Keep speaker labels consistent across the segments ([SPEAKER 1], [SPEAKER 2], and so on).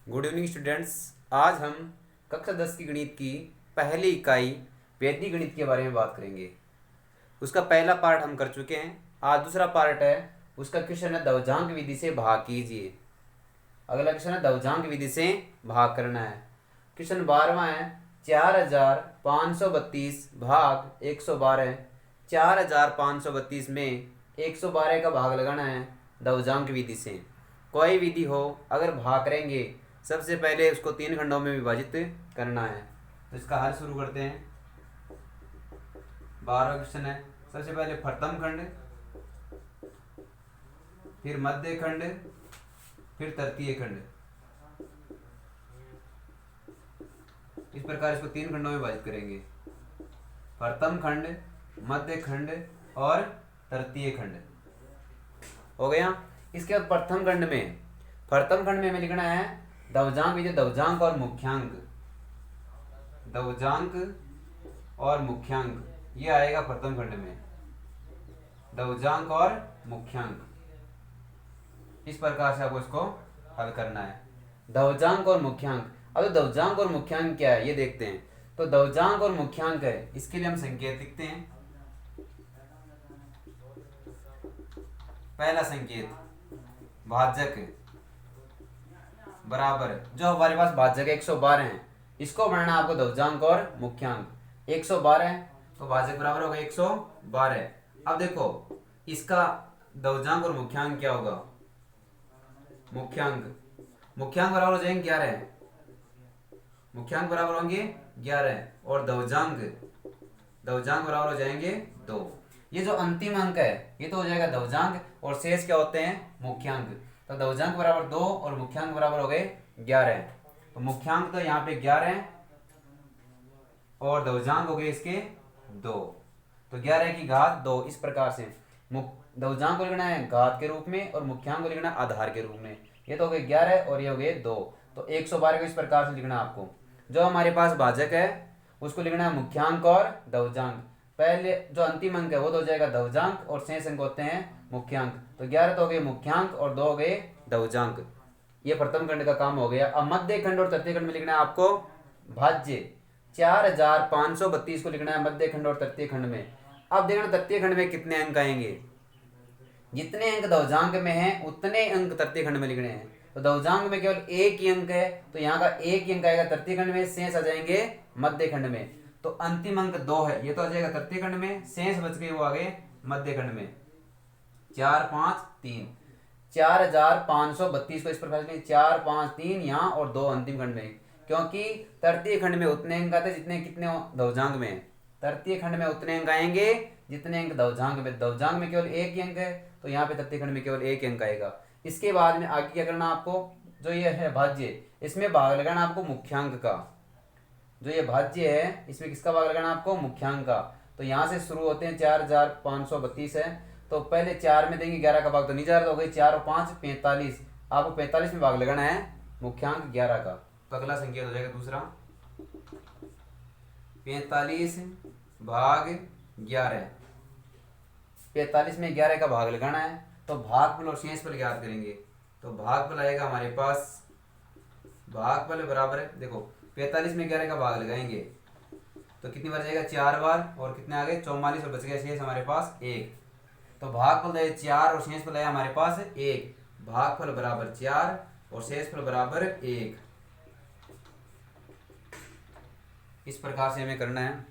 [SPEAKER 1] Good evening students. आज हम कक्षा 10 की गणित की पहली इकाई वैदिक गणित के बारे में बात करेंगे। उसका पहला पार्ट हम कर चुके हैं। आज दूसरा पार्ट है, उसका क्वेश्चन है दवजांक विधि से भाग कीजिए। अगला क्वेश्चन है दवजांक विधि से भाग करना है। क्वेश्चन 12वां है, 4532 भाग 112। 4532 में 112 का भाग लगाना है दवजांक विधि से। कोई विधि हो, अगर भाग करेंगे सबसे पहले उसको 3 खंडों में विभाजित करना है। तो इसका हल शुरू करते हैं। 12वां क्वेश्चन है, सबसे पहले प्रथम खंड, फिर मध्य खंड, फिर तृतीय खंड। इस प्रकार इसको 3 खंडों में विभाजित करेंगे, प्रथम खंड, मध्य खंड और तृतीय खंड। हो गया। इसके बाद प्रथम खंड में हमें लिखना है दवजांक विधि, दवजांक और मुख्यांक। दवजांक और मुख्यांक ये आएगा प्रथम खंड में, दवजांक और मुख्यांक। इस प्रकार से आपको इसको हल करना है, दवजांक और मुख्यांक। अब दवजांक और मुख्यांक क्या है ये देखते हैं। तो दवजांक और मुख्यांक है, इसके लिए हम संकेत लिखते हैं। पहला संकेत भाजक बराबर, जो हमारे पास भाजक 112 है, इसको बनाना आपको दवजांक और मुख्यांक। 112 है तो भाजक बराबर होगा 112। अब देखो इसका दवजांक और मुख्यांक क्या होगा। मुख्यांक बराबर हो जाएंगे 11, मुख्यांक बराबर होंगे 11 और दवजांक बराबर हो जाएंगे 2। ये जो अंतिम अंक है ये तो हो जाएगा दवजांक और शेष क्या होते हैं मुख्यांक। तो दवजांक बराबर 2 और मुख्यांक बराबर हो गए 11। तो मुख्यांक तो यहाँ पे 11 और दवजांक हो गए इसके 2। तो 11 की घात 2। इस प्रकार से दवजांक को लिखना है घात के रूप में और मुख्यांक को लिखना है आधार के रूप में। ये तो हो गए 11 और ये हो गए 2। तो 112 को इस प्रकार से लिखना है आपको। जो हमारे पास भाजक है उसको लिखना है मुख्यांक और दवजांक। पहले जो अंतिम अंक है वो तो हो जाएगा दवजांक और शेष अंक होते हैं मुख्यांक। तो 11 तो हो गए मुख्यांक और 2 हो गए दवजांक। ये प्रथम खंड का काम हो गया। अब मध्य खंड और तृतीय खंड में लिखना है आपको भाज्य। 4532 को लिखना है मध्य खंड और तृतीय खंड में। अब देखना तृतीय खंड में कितने अंक आएंगे। जितने अंक दवजांक में हैं उतने अंक तृतीय खंड में लिखने हैं। तो दवजांक में केवल एक ही अंक है तो यहाँ का एक ही अंक आएगा तृतीय खंड में, शेष आ जाएंगे मध्य खंड में। तो अंतिम अंक 2 है, ये तो आ जाएगा तृतीय खंड में, शेष बच गए वो आ गए मध्य खंड में। 4 5 3 4532 को इस प्रकार से 4 5 3 यहाँ और 2 अंतिम खंड में, क्योंकि तृतीय खंड में उतने अंक आते जितने कितने दवजांक में। तृतीय खंड में उतने अंक आएंगे जितने अंक दवजांक में। दवजांक में केवल एक ही अंक है तो यहाँ पे तृतीय खंड में केवल एक अंक आएगा। इसके बाद में आगे क्या करना आपको, जो ये है भाज्य, इसमें भाग लगाना आपको मुख्यांक का। जो ये भाज्य है इसमें किसका भाग लगाना आपको मुख्यांक का। तो यहाँ से शुरू होते हैं 4532 है तो पहले 4 में देंगे 11 का भाग तो नहीं जा रहा, तो हो गई 4 और 5 45। आपको 45 में भाग लगाना है मुख्यांक 11 का। तो अगला संकेत हो जाएगा दूसरा 45 भाग 11। 45 में 11 का भाग लगाना है तो भागफल और शेषफल ज्ञात करेंगे। तो भागफल आएगा हमारे पास, भागफल बराबर है, देखो 45 में 11 का भाग लगाएंगे तो कितनी बार जाएगा 4 बार और कितने आ गए 44 और बच गया शेष हमारे पास 1। तो भागफल है 4 और शेषफल है हमारे पास 1। भागफल बराबर 4 और शेषफल बराबर 1। इस प्रकार से हमें करना है।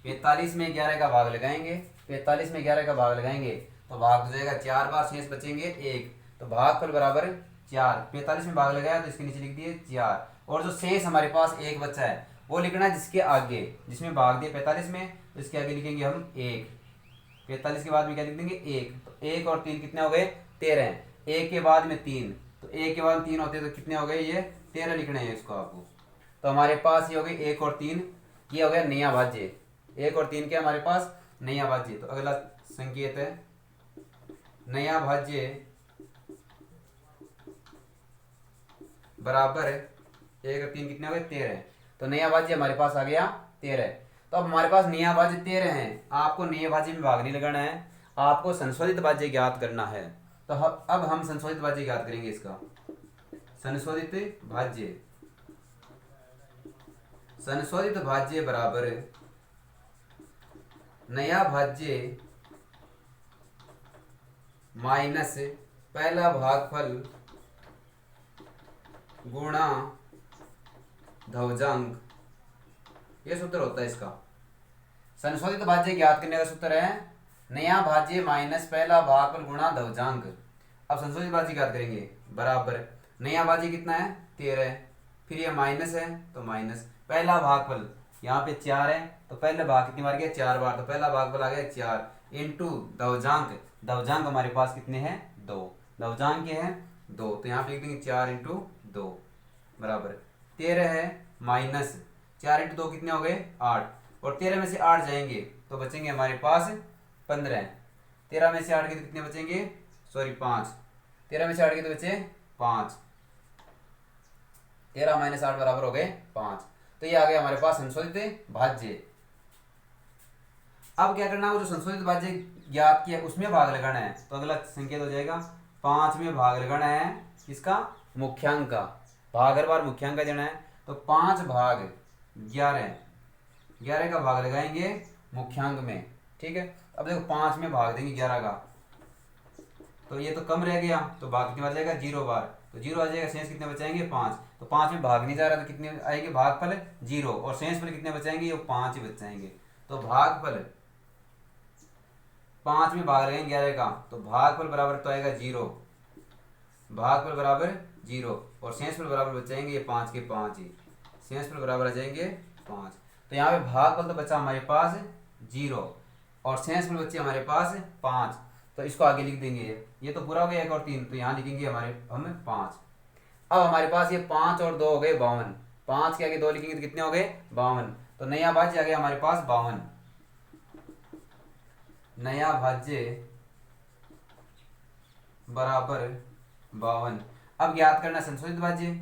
[SPEAKER 1] 45 में 11 का भाग लगाएंगे, 45 में 11 का भाग लगाएंगे तो भाग हो जाएगा 4 बार, शेष बचेंगे 1। तो भागफल बराबर 4। 45 में भाग लगाया तो इसके नीचे लिख दिए 4 और जो शेष हमारे पास 1 बचा है वो लिखना है जिसके आगे, जिसमें भाग दिए 45 में तो इसके आगे लिखेंगे हम 1। 45 के बाद में क्या लिख देंगे 1। तो 1 और 3 कितने हो गए 13। 1 के बाद में 3, तो 1 के बाद 3 होते हैं तो कितने हो गए ये 13 लिखने हैं इसको आपको। तो हमारे पास ये हो गए 1 और 3, ये हो गया नया भाज्य। 1 और 3 के हमारे पास नया भाज्य। तो अगला संकेत है नया भाज्य बराबर 1 और 3 कितने हो गए 13। तो नया भाज्य हमारे पास आ गया 13। तो अब हमारे पास नया भाज्य 13 है, आपको नए भाज्य में भाग नहीं लगाना है, आपको संशोधित भाज्य ज्ञात करना है। तो अब हम संशोधित भाज्य ज्ञात करेंगे। इसका संशोधित भाज्य, संशोधित भाज्य बराबर नया भाज्य माइनस पहला भागफल गुणा धवजांग। ये सूत्र होता है इसका। संशोधित भाज्य ज्ञात करने का सूत्र है नया भाज्य माइनस पहला भागफल गुणा धवजांग। अब संशोधित भाज्य ज्ञात करेंगे बराबर नया भाज्य कितना है 13, फिर ये माइनस है तो माइनस पहला भागफल यहाँ पे 4 है तो पहले भाग कितनी बार गया 4 बार, तो पहला भागफल आ गया 4 इंटू धवजांक। धवजांक हमारे पास कितने हैं 2, धवजांक के हैं 2, तो यहाँ पे लिख देंगे 4 इंटू 2 बराबर 13 है माइनस 4 इंटू 2 कितने हो गए 8, और 13 में से 8 जाएंगे तो बचेंगे हमारे पास 15। 13 में से 8 के तो कितने बचेंगे, सॉरी 5, 13 में से 8 के तो बचे 5, 13 माइनस 8 बराबर हो गए 5। तो ये आ गया हमारे पास संशोधित भाज्य। अब क्या करना है, वो जो संशोधित भाज्य ज्ञात किया उसमें भाग लगाना है, तो अगला संकेत हो जाएगा 5 में भाग लगाना है किसका, मुख्यांक का। भाग हर बार मुख्यांक का देना है, तो 5 भाग 11, 11 का भाग लगाएंगे मुख्यांक में, ठीक है। अब देखो 5 में भाग देंगे 11 का, तो ये तो कम रह गया, तो भाग कितनी बार जाएगा 0 बार, तो 0 आ जाएगा, शेष कितने बचाएंगे 5, तो 5 में भाग नहीं जा रहा तो कितने आएंगे भागफल 0, और शेष फल कितने बचाएंगे, ये 5 ही बचाएंगे। तो भागफल 5 में भाग लगाएंगे 11 का, तो भागफल बराबर तो आएगा 0, भागफल बराबर 0, और शेष फल बराबर बचाएंगे ये 5 के 5 ही, शेष फल बराबर आ जाएंगे 5। तो यहाँ पे भागफल तो बचा हमारे पास 0 और शेष फल बचे हमारे पास 5, तो इसको आगे लिख देंगे, ये तो पूरा हो गया 1 और 3, तो यहाँ लिखेंगे हमारे हम 5। अब हमारे पास ये 5 और 2 हो गए 52, 5 के आगे 2 लिखेंगे तो कितने हो गए 52, तो नया भाज्य आ गया हमारे पास 52, नया भाज्य बराबर 52। अब ज्ञात करना संशोधित भाज्य,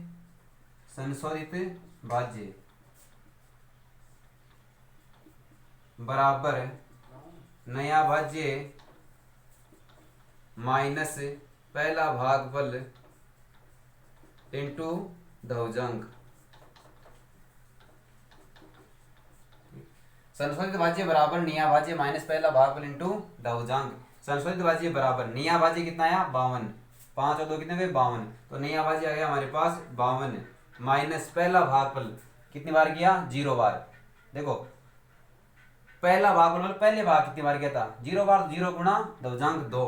[SPEAKER 1] संशोधित भाज्य बराबर नया भाज्य माइनस पहला भागफल इंटू धवजांक। संशोधित भाज्य बराबर नया भाज्य माइनस पहला भागफल इंटू धवजांक। संशोधित भाज्य बराबर नया भाज्य कितना आया 52, 5 और 2 कितने गए 52, तो नया भाज्य आ गया हमारे पास 52 माइनस पहला भागफल कितनी बार किया 0 बार। देखो पहला भागफल मतलब पहले भाग कितनी बार किया था 0 बार, 0 गुणा धवजांक 2,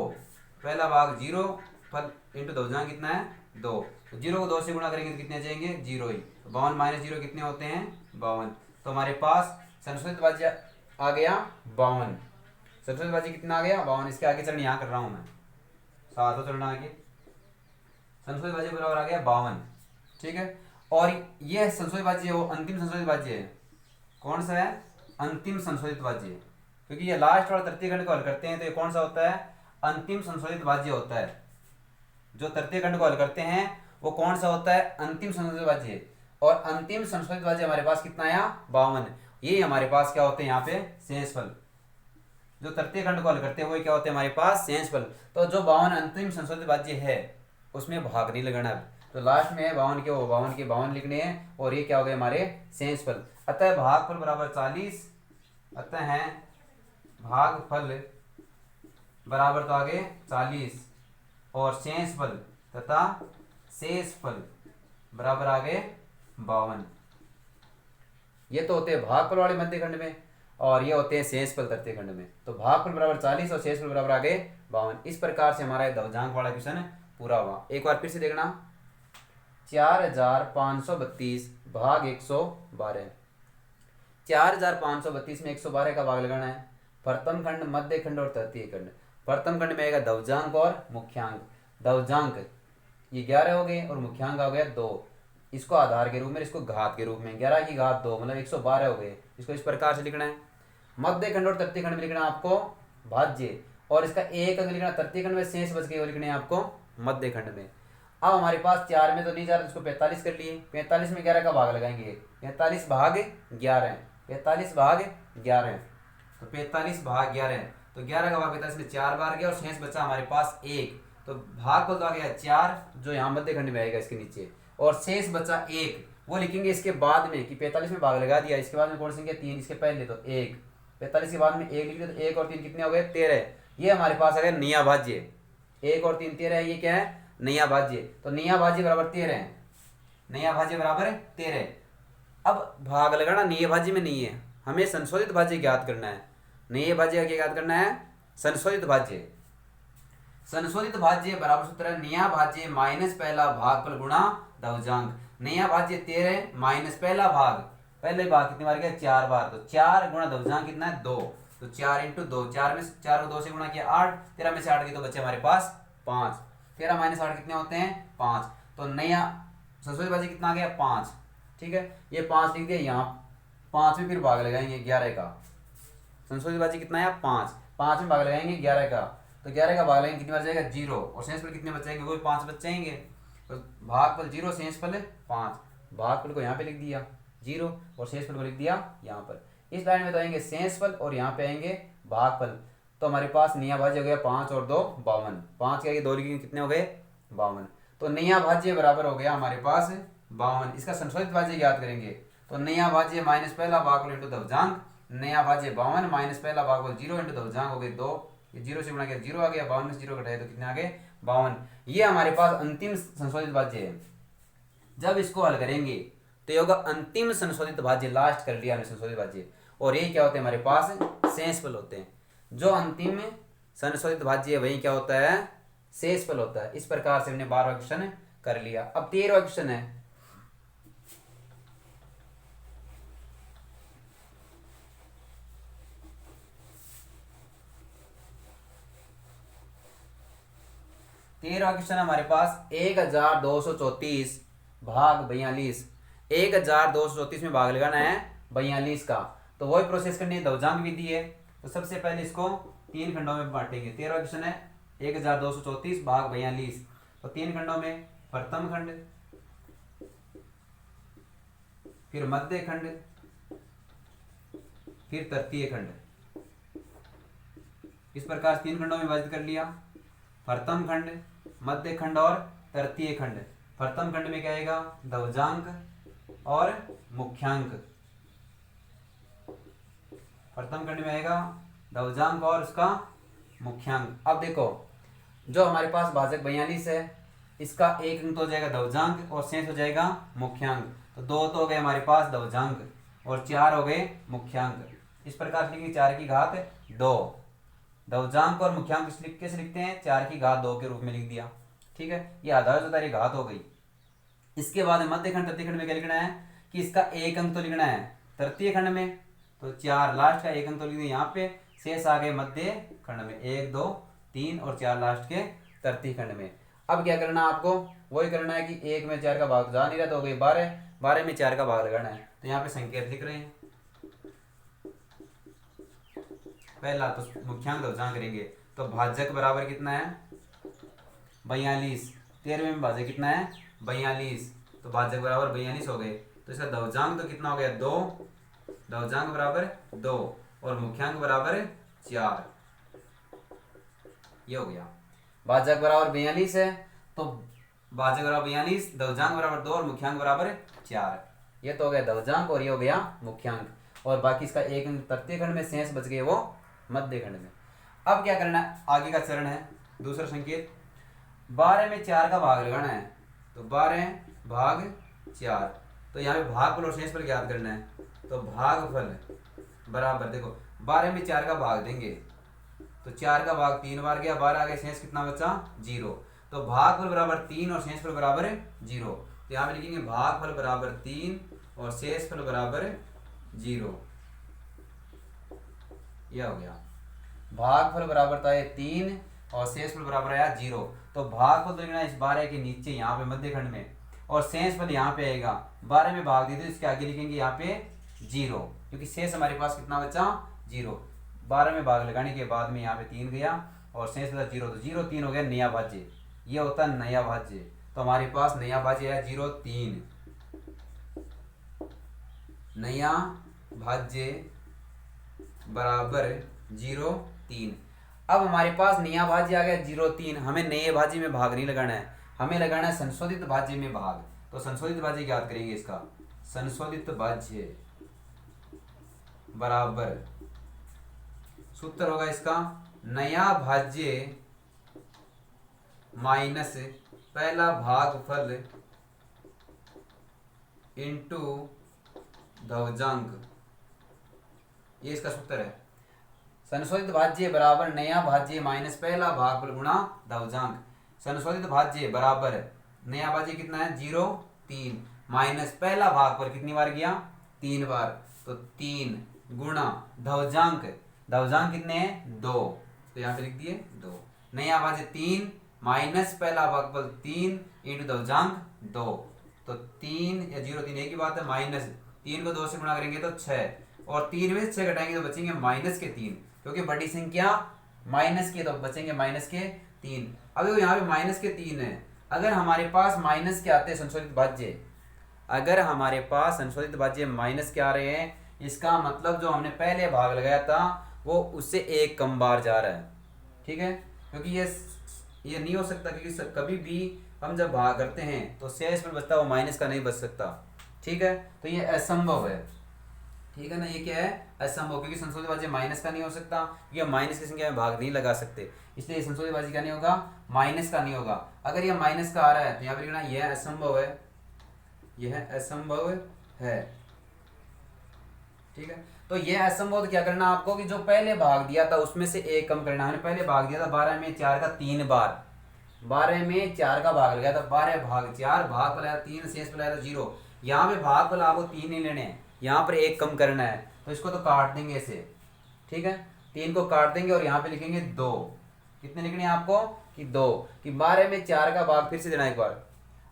[SPEAKER 1] पहला भाग 0 फल इंटू धवजांक कितना है 2, तो 0 को 2 से गुणा करेंगे तो कितने जाएंगे 0 ही, तो 52 माइनस 0 कितने होते हैं 52, तो हमारे पास संशोधित भाज्य आ गया 52। संशोधित भाज्य कितना आ गया 52, इसके आगे चलना यहाँ कर रहा हूँ मैं, साथ हो चलना आगे। संशोधित भाज्य बराबर आ गया 52, ठीक है। और ये संशोधित भाज्य वो अंतिम संशोधित भाज्य है, कौन सा है अंतिम संशोधित भाज्य, क्योंकि ये लास्ट वाला तृतीय खंड को हल करते हैं तो ये कौन सा होता है अंतिम संशोधित भाज्य होता है। जो तृतीय खंड को हल करते हैं वो कौन सा होता है अंतिम संशोधित भाज्य, और अंतिम संशोधित भाज्य हमारे पास कितना आया 52, ये हमारे पास क्या होते हैं यहाँ पे शेषफल। जो तृतीय खंड को हल करते हैं वो क्या होते हैं हमारे पास शेषफल। तो जो 52 अंतिम संशोधित भाज्य है उसमें भाग नहीं लगाना, तो लास्ट में है 52 के वो 52 के 52 लिखने हैं, और ये क्या हो गए हमारे शेषफल। अतः भागफल बराबर 40, अतः है भागफल बराबर तो आगे 40 और शेषफल तथा शेषफल बराबर आ गए 52। ये तो होते हैं भागफल वाले मध्य खंड में, और ये होते हैं शेषफल तृतीय खंड में। तो भागफल बराबर 40 और शेषफल बराबर आ गए 52। इस प्रकार से हमारा धवजांक वाला क्वेश्चन पूरा हुआ। एक बार फिर से देखना, 4532 भाग 112, 4532 में 112 का भाग लगाना है। प्रथम खंड, मध्य खंड और तृतीय खंड। प्रथम खंड में आएगा धवजांक और मुख्यांक। धवजांक ये 11 हो गए और मुख्यांक आ गया 2, इसको आधार के रूप में, इसको घात के रूप में, 11 की घात 2 मतलब 112 हो गए। इसको इस प्रकार से लिखना है। मध्य खंड और तृतीय खंड में लिखना है आपको भाज्य, और इसका एक अंक लिखना तृतीय खंड में, शेष बच गए वो लिखने हैं आपको मध्य खंड में। अब हमारे पास 4 में तो नहीं जा रहा, इसको 45 कर लिए, 45 में 11 का भाग लगाएंगे, 45 भाग 11, 45 भाग 11, तो 45 भाग 11, तो 11 का भाग 45 में 4 बार गया और शेष बचा हमारे पास 1, तो भाग को तो आ गया 4 जो यहाँ मध्य खंड में आएगा इसके नीचे, और शेष बचा 1, वो लिखेंगे इसके बाद में कि 45 में भाग लगा दिया, इसके बाद में कौन सी संख्या 3, इसके पहले तो 1, 45 के बाद में 1 लिख दिया तो 1 और 3 कितने हो गए 13। ये हमारे पास अगर नया भाज्य 1 और 3 13 है, ये क्या है नया भाज्य। तो नया भाज्य बराबर 13 है, नया भाज्य बराबर 13। अब भाग लगाना नए भाज्य में नहीं है, हमें संशोधित भाज्य ज्ञात करना है। नए भाज्य का क्या ज्ञात करना है संशोधित भाज्य। संशोधित भाज्य बराबर सूत्र है नया भाज्य माइनस पहला भागफल गुणा दवजांक। नया भाज्य 13 माइनस पहला भाग, पहले भाग कितनी बार गया 4 बार, तो 4 गुणा दवजांक कितना है 2, तो 4 इंटू 2, 4 में 4 को 2 से गुणा किया 8, 13 में से 8 की तो बच्चे हमारे पास 5, 13 माइनस 8 कितने होते हैं 5। तो नया संशोधित भाज्य कितना आ गया 5, ठीक है। ये 5 लिख दिया यहाँ, 5 में फिर भाग लगाएंगे 11 का। संशोधित भाज्य कितना है 5, 5 में भाग लगाएंगे 11 का, तो 11 का भाग लगाएंगे कितनी बार जाएगा 0, और शेषफल कितने बचेंगे वो भी 5 बचेंगे। तो भागफल 0 शेषफल 5, भागफल को यहाँ पे लिख दिया 0 और शेषफल को लिख दिया यहाँ पर। इस लाइन में तो आएंगे शेषफल और यहाँ पे आएंगे भागफल। तो हमारे पास नया भाज्य हो गया 5 और 2 52, 5 के आगे 2 लिखेंगे कितने हो गए 52। तो नया भाज्य बराबर हो गया हमारे पास 52। इसका संशोधित भाज्य याद करेंगे तो नया भाज्य माइनस पहला भागफल इंटू दवजांक, नया भाज्य 52 माइनस पहला भागफल 0 इंटू दवजांक हो गए 2, ये 0 से गुणा किया 0 आ गया, 52 में से 0 घटाया तो कितने आ गए 52। ये हमारे पास अंतिम संशोधित भाज्य है। जब इसको हल करेंगे तो ये होगा अंतिम संशोधित भाज्य, लास्ट कर लिया हमने संशोधित भाज्य। और ये क्या होते हैं हमारे पास शेषफल होते हैं। जो अंतिम संशोधित भाज्य है वही क्या होता है शेषफल होता है। इस प्रकार से हमने 12वां क्वेश्चन कर लिया। अब 13वां क्वेश्चन है, क्वेश्चन हमारे पास 1234 भाग 42, 1234 में भाग लगाना है 42 का। तो वही प्रोसेस करनी है, दवजांक विधि है। तो सबसे पहले इसको 3 खंडों में बांटेंगे। 13वां क्वेश्चन है 1234 भाग 42, तो 3 खंडों में प्रथम खंड, फिर मध्य खंड, फिर तृतीय खंड। इस प्रकार 3 खंडों में विभाजित कर लिया, प्रथम खंड, मध्य खंड और तृतीय खंड। प्रथम खंड में क्या आएगा दवजांक और मुख्यांक, प्रथम खंड में आएगा दवजांक और उसका मुख्यांक। अब देखो जो हमारे पास भाजक 42 है, इसका 1 अंक तो हो जाएगा दवजांक और शेष हो जाएगा मुख्यांक। तो 2 तो हो गए हमारे पास दवजांक और 4 हो गए मुख्यांक। इस प्रकार से लिखेंगे 4 की घात 2। दवजांक और मुख्यांक कैसे लिखते हैं 4 की घात 2 के रूप में लिख दिया, ठीक है। ये आधार घात हो गई। इसके बाद मध्य खंड तृतीय खंड में क्या लिखना है कि इसका 1 अंक तो लिखना है तृतीय खंड में, तो 4 लास्ट का 1 अंक तो लिख दिया यहाँ पे। शेष आ गए मध्य खंड में 1 2 3 और 4 लास्ट के तृतीय खंड में। अब क्या करना है आपको वही करना है कि 1 में 4 का भाग जा नहीं रहा तो हो गई 12, 12 में 4 का भाग लगाना है। तो यहाँ पे संकेत लिख रहे हैं, पहला तो मुख्यांक दवजांक करेंगे। तो भाजक बराबर कितना है 42, 13वें में भाजक कितना है 42, तो भाजक बराबर 42 हो गए। तो इसका दवजांक तो कितना हो गया 2, दवजांक बराबर 2 और मुख्यांक बराबर 4, ये हो गया। भाजक बराबर 42 है तो भाजक बराबर 42, दवजांक बराबर 2 और मुख्यांक बराबर 4, ये तो हो गया दवजांक और ये हो गया मुख्यांक। और बाकी इसका 1 अंक तृतीय खंड में, शेष बच गए वो मध्य खंड में। अब क्या करना है आगे का चरण है दूसरा संकेत, 12 में 4 का भाग लगाना है। तो 12 भाग 4, तो यहाँ पे भागफल और शेषफल ज्ञात करना है। तो भागफल बराबर देखो 12 में 4 का भाग देंगे तो 4 का भाग 3 बार गया, 12 आ गया, शेष कितना बचा 0। तो भागफल बराबर 3 और शेषफल बराबर 0। तो यहाँ पे लिखेंगे भागफल बराबर 3 और शेषफल बराबर 0, यह हो गया। भागफल बराबर था 3 और शेषफल बराबर आया 0। तो भागफल तो लिखना है इस 12 के नीचे यहाँ पे मध्य खंड में, और शेषफल यहाँ पे आएगा 12 में भाग दे दो, इसके आगे लिखेंगे यहाँ पे 0, क्योंकि शेष हमारे पास कितना बचा 0। 12 में भाग लगाने के बाद में यहाँ पे 3 गया और शेष बचा 0, तो 0 3 हो गया नया भाज्य, ये होता है नया भाज्य। तो हमारे पास नया भाज्य है 0 3, नया भाज्य बराबर 0 3। अब हमारे पास नया भाज्य आ गया 0 3, हमें नए भाज्य में भाग नहीं लगाना है, हमें लगाना है संशोधित भाज्य में भाग। तो संशोधित भाज्य ज्ञात करेंगे इसका। संशोधित भाज्य बराबर सूत्र होगा इसका नया भाज्य माइनस पहला भागफल इंटू धवजांक, ये इसका सूत्र है। संशोधित भाज्य बराबर नया भाज्य माइनस पहला भागफल गुणा धवजांक। संशोधित भाज्य बराबर नया भाज्य कितना है 0 3 माइनस पहला भागफल कितनी बार गया 3 बार, तो 3 गुणा धवजांक, धवजांक कितने हैं 2, तो यहाँ पे लिख दिए 2। नया भाज्य 3 माइनस पहला भागफल 3 इंटू धवजांक 2, तो 3 या 0 3 एक ही बात है। माइनस 3 को 2 से गुणा करेंगे तो 6 और 3 में से 6 घटाएंगे तो बचेंगे माइनस के 3, क्योंकि बड़ी संख्या माइनस के, तो बचेंगे माइनस के 3। अब देखो यहाँ पे माइनस के 3 है, अगर हमारे पास माइनस के आते हैं संशोधित भाज्य, अगर हमारे पास संशोधित भाज्य माइनस के आ रहे हैं, इसका मतलब जो हमने पहले भाग लगाया था वो उससे एक कम बार जा रहा है। ठीक है, क्योंकि ये नहीं हो सकता, क्योंकि कभी भी हम जब भाग करते हैं तो शेष में बचता है वो माइनस का नहीं बच सकता। ठीक है, तो ये असंभव है। ठीक है ना, ये क्या है असंभव, क्योंकि संशोधित भाज्य माइनस का नहीं हो सकता, क्योंकि माइनस की संख्या में भाग नहीं लगा सकते, इसलिए संशोधित भाज्य क्या नहीं होगा माइनस का नहीं होगा। अगर ये माइनस का आ रहा है तो यहाँ पर लिखना यह असंभव है, यह असंभव है। ठीक है, तो यह असंभव क्या करना आपको कि जो पहले भाग दिया था उसमें से एक कम करना। हमने पहले भाग दिया था 12 में 4 का 3 बार, 12 में 4 का भाग लगाया था, 12 भाग 4 भाग बनाया 3 शेष बनाया था 0। यहाँ पे भाग फल आपको 3 नहीं लेने हैं, यहाँ पर एक कम करना है, तो इसको तो काट देंगे ऐसे। ठीक है, 3 को काट देंगे और यहाँ पे लिखेंगे 2। कितने लिखने हैं आपको कि 2, कि 12 में 4 का भाग फिर से देना एक बार।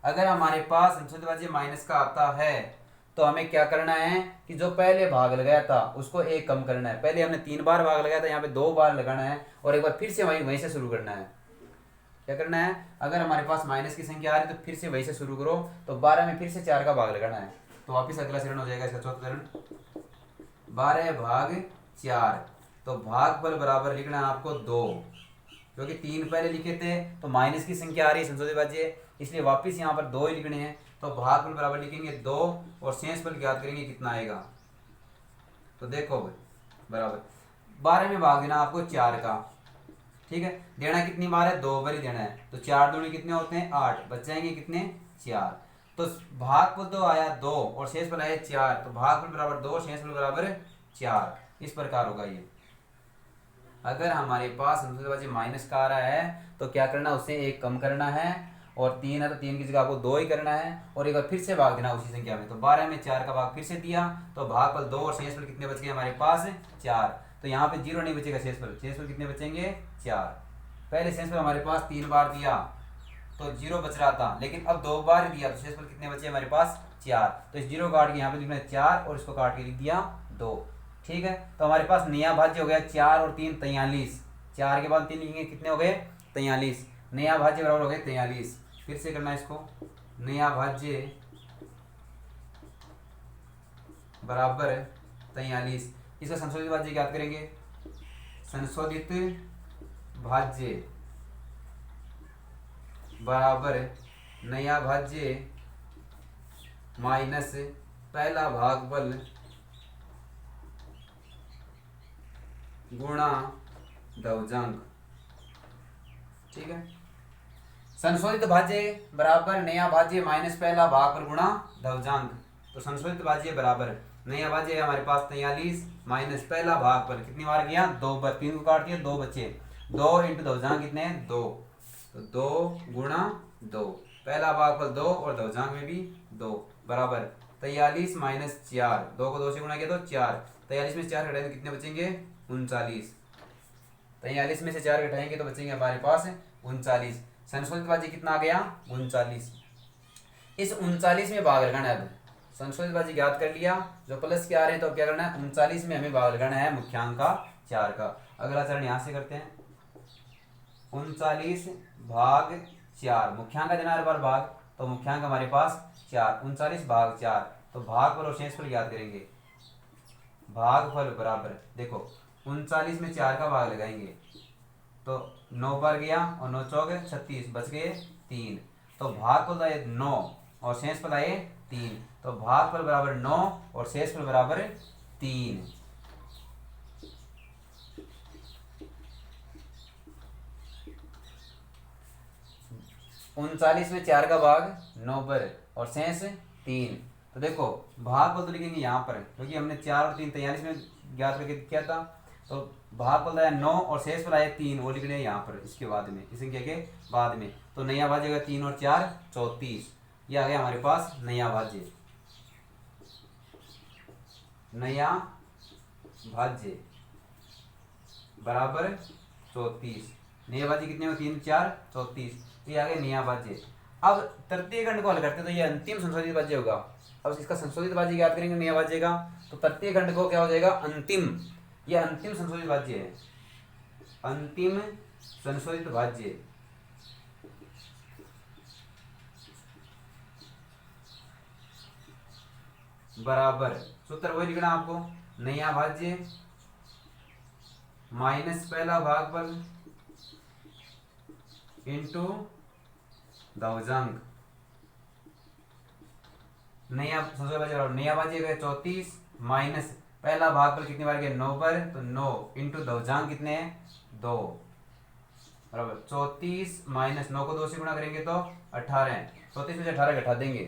[SPEAKER 1] अगर हमारे पास संशोधित भाज्य माइनस का आता है तो हमें क्या करना है कि जो पहले भाग लगाया था उसको एक कम करना है। पहले हमने 3 बार भाग लगाया था, यहाँ पे 2 बार लगाना है और एक बार फिर से वहीं से शुरू करना है। क्या करना है, अगर हमारे पास माइनस की संख्या आ रही है तो फिर से वहीं से शुरू करो, तो 12 में फिर से 4 का भाग लगाना है, तो वापिस अगला चरण हो जाएगा इसका चौथा चरण 12 भाग 4, तो भागफल बराबर लिखना है आपको 2, क्योंकि 3 पहले लिखे थे तो माइनस की संख्या आ रही है संशोधित भाज्य, इसलिए वापिस यहाँ पर 2 ही लिखने हैं, तो भागफल बराबर लिखेंगे 2 और शेषफल ज्ञात करेंगे कितना आएगा। तो देखो बराबर 12 में भाग देना आपको 4 का। ठीक है, देना कितनी बार है 2 बार ही देना है, तो 4 दूनी कितने होते हैं 8, बच जाएंगे कितने 4। तो भागफल तो आया 2 और शेषफल आया 4, तो भागफल बराबर 2 और शेषफल बराबर 4। इस प्रकार होगा ये। अगर हमारे पास संशोधित भाज्य माइनस का आ रहा है तो क्या करना, उससे एक कम करना है, और 3 है तो 3 की जगह आपको 2 ही करना है और एक बार फिर से भाग देना उसी संख्या में। तो 12 में 4 का भाग फिर से दिया, तो भागफल 2 और शेषफल कितने बच गए हमारे पास 4, तो यहाँ पे 0 नहीं बचेगा शेषफल, शेषफल कितने बचेंगे 4। पहले शेषफल हमारे पास 3 बार दिया तो 0 बच रहा था, लेकिन अब 2 बार दिया तो शेषफल कितने बचे हमारे पास 4, तो इस 0 काट के यहाँ पे लिखना है 4 और इसको काट के लिख दिया 2। ठीक है, तो हमारे पास नया भाज्य हो गया 4 और 3 43, 4 के बाद 3 लिखेंगे कितने हो गए 43, नया भाज्य बराबर हो गए 43। फिर से करना है इसको, नया भाज्य बराबर 43, इसका संशोधित भाज्य ज्ञात करेंगे। संशोधित भाज्य बराबर नया भाज्य माइनस पहला भागफल गुणा धवजांक। ठीक है, संशोधित भाज्य बराबर नया भाज्य माइनस पहला भागफल गुणा धवजांक। तो संशोधित भाज्य बराबर नया भाज्य है हमारे पास 43 माइनस पहला भागफल कितनी बार गया 2 बार, 3 को काट दिया 2 बचे, 2 इंटू धवजांक कितने हैं 2, तो 2 गुणा 2, पहला भागफल 2 और धवजांक में भी 2 बराबर 43 माइनस 4, 2 को 2 से गुणा किया तो 4, 43 में 4 घटाएंगे तो कितने बचेंगे 39, 43 में से 4 घटाएंगे तो बचेंगे हमारे पास 39। संशोधित भाज्य कितना आ गया 39। इस 39 में भाग लगाना है। अब संशोधित भाज्य ज्ञात कर लिया, जो प्लस के आ रहे हैं, तो क्या करना है 39 में हमें भाग लगाना है मुख्यांक का 4 का। अगला चरण यहाँ से करते हैं, 39 भाग 4, मुख्यांक का देना हर बार भाग, तो मुख्यांक हमारे पास 4, 39 भाग 4, तो भागफल और शेषफल ज्ञात करेंगे। भागफल बराबर देखो 39 में 4 का भाग लगाएंगे तो 9 बार गया और 9 चौक 36, बच गए 3, तो भागफल 9 और शेषफल आए 3, तो भागफल बराबर 9 और शेषफल बराबर 3। 39 में 4 का भाग 9 पर और शेष 3। तो देखो भागफल तो लिखेंगे यहाँ पर, क्योंकि हमने 4 और 3 43 में ज्ञात करके किया था। तो भागफल आया 9 और शेषफल आया 3, वो लिखने हैं यहाँ पर इसके बाद में, इस संख्या के बाद में। तो नया भाज्य 3 और 4 34, ये आ गया हमारे पास नया भाज्य। नया भाज्य बराबर 34। नया भाज्य कितने में 3 4 34, ये आ गया नया भाज्य। अब तृतीय खंड को हल करते हैं तो ये अंतिम संशोधित भाज्य होगा। अब इसका संशोधित भाज्य याद करेंगे नया भाज्य का, तो तृतीय खंड को क्या हो जाएगा अंतिम, ये अंतिम संशोधित भाज्य है। अंतिम संशोधित भाज्य बराबर, सूत्र वही लिखना आपको, नया भाज्य माइनस पहला भागफल इंटू दवजांक। नया संशोधित भाज्य बराबर नया भाज्य गए 34 माइनस पहला भागफल कितनी बार गया 9 पर, तो 9 इंटू दवजांक कितने हैं 2, बराबर 34 माइनस 9 को 2 से गुणा करेंगे तो 18, 34 में से 18 घटा देंगे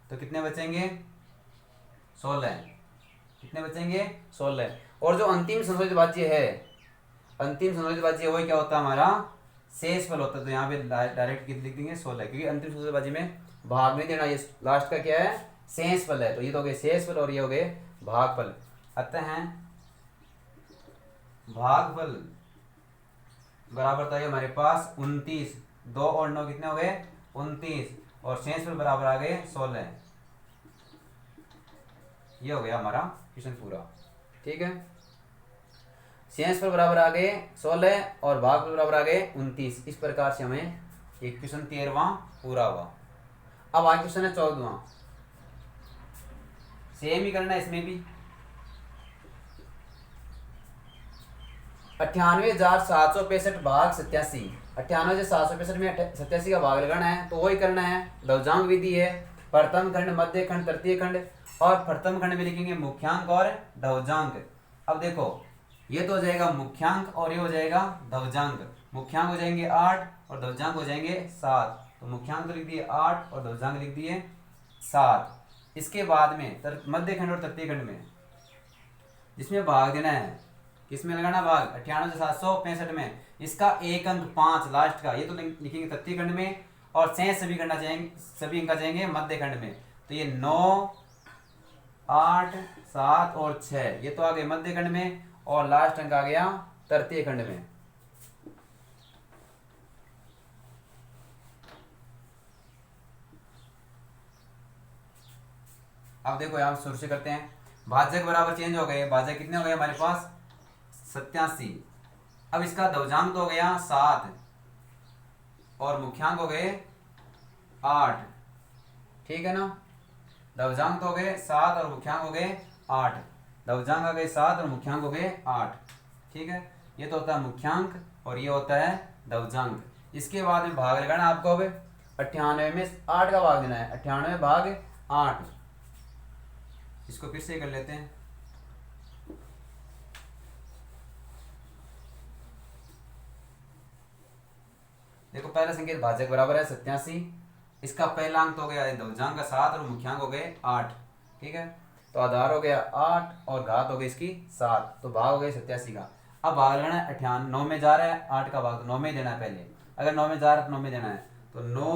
[SPEAKER 1] तो कितने बचेंगे 16, कितने बचेंगे 16। और जो अंतिम संशोधित भाज्य है, अंतिम संशोधित भाज्य वही क्या होता है हमारा शेषफल होता है। तो यहाँ पे डायरेक्ट कितने लिख देंगे 16, क्योंकि अंतिम संशोधित भाज्य में भाग नहीं देना, ये लास्ट का क्या है शेषफल है। तो ये तो हो गए शेषफल और ये हो गए भागफल। अतः हैं भागफल बराबर था हमारे पास 29, 2 और 9 कितने हो गए 29, और शेषफल बराबर आ गए 16। ये हो गया हमारा क्वेश्चन पूरा, ठीक है। शेषफल बराबर आ गए 16 और भागफल बराबर आ गए 29। इस प्रकार से हमें एक क्वेश्चन 13वां पूरा हुआ। अब आगे क्वेश्चन है 14वां, सेम ही करना है इसमें भी। 98,765 भाग 87, 98,765 में 87 का भाग लगाना है, तो वही करना है। दवजांक विधि है, प्रथम खंड, मध्य खंड, तृतीय खंड, और प्रथम खंड में लिखेंगे मुख्यांक और दवजांक। अब देखो ये तो हो जाएगा मुख्यांक और ये हो जाएगा दवजांक। मुख्यांक हो जाएंगे 8 और दवजांक हो जाएंगे 7। तो मुख्यांक तो लिख दिए 8 और दवजांक लिख दिए 7। इसके बाद में मध्य खंड और तृतीय खंड में जिसमें भाग देना है, किसमें लगाना भाग 98,765 में, इसका एक अंक 5 लास्ट का, ये तो लिखेंगे तृतीय खंड में, और शेष सभी खंड जाएंगे, सभी अंक जाएंगे मध्य खंड में। तो ये 9 8 7 और 6 ये तो आ गए मध्य खंड में, और लास्ट अंक आ गया तृतीय खंड में। अब देखो यहां शुरू से करते हैं। भाजक बराबर चेंज हो गए, भाजक कितने हो गए हमारे पास 87। अब इसका दवजांक तो हो गया 7 और मुख्यांक हो गए 8, ठीक है ना। दवजांक तो हो गए 7 और मुख्यांक हो गए 8, दवजांक आ गए 7 और मुख्यांक हो गए 8, ठीक है। ये तो होता है मुख्यांक और ये होता है दवजांक। इसके बाद में भाग लगाना आपको। अब 98 में 8 का भाग देना है, 98 भाग 8। इसको फिर से कर लेते हैं। देखो पहला संकेत भाजक बराबर है 87, इसका पहला अंक तो हो गया दवजांक का 7 और मुख्यांक हो गए 8, ठीक है। तो आधार हो गया 8 और घात हो गई इसकी 7, तो भाग हो गया 87 का। अब भाग लेना है 98, 9 में जा रहा है 8 का भाग तो 9 में ही देना है पहले, अगर 9 में जा रहा है तो 9 में देना है। तो 9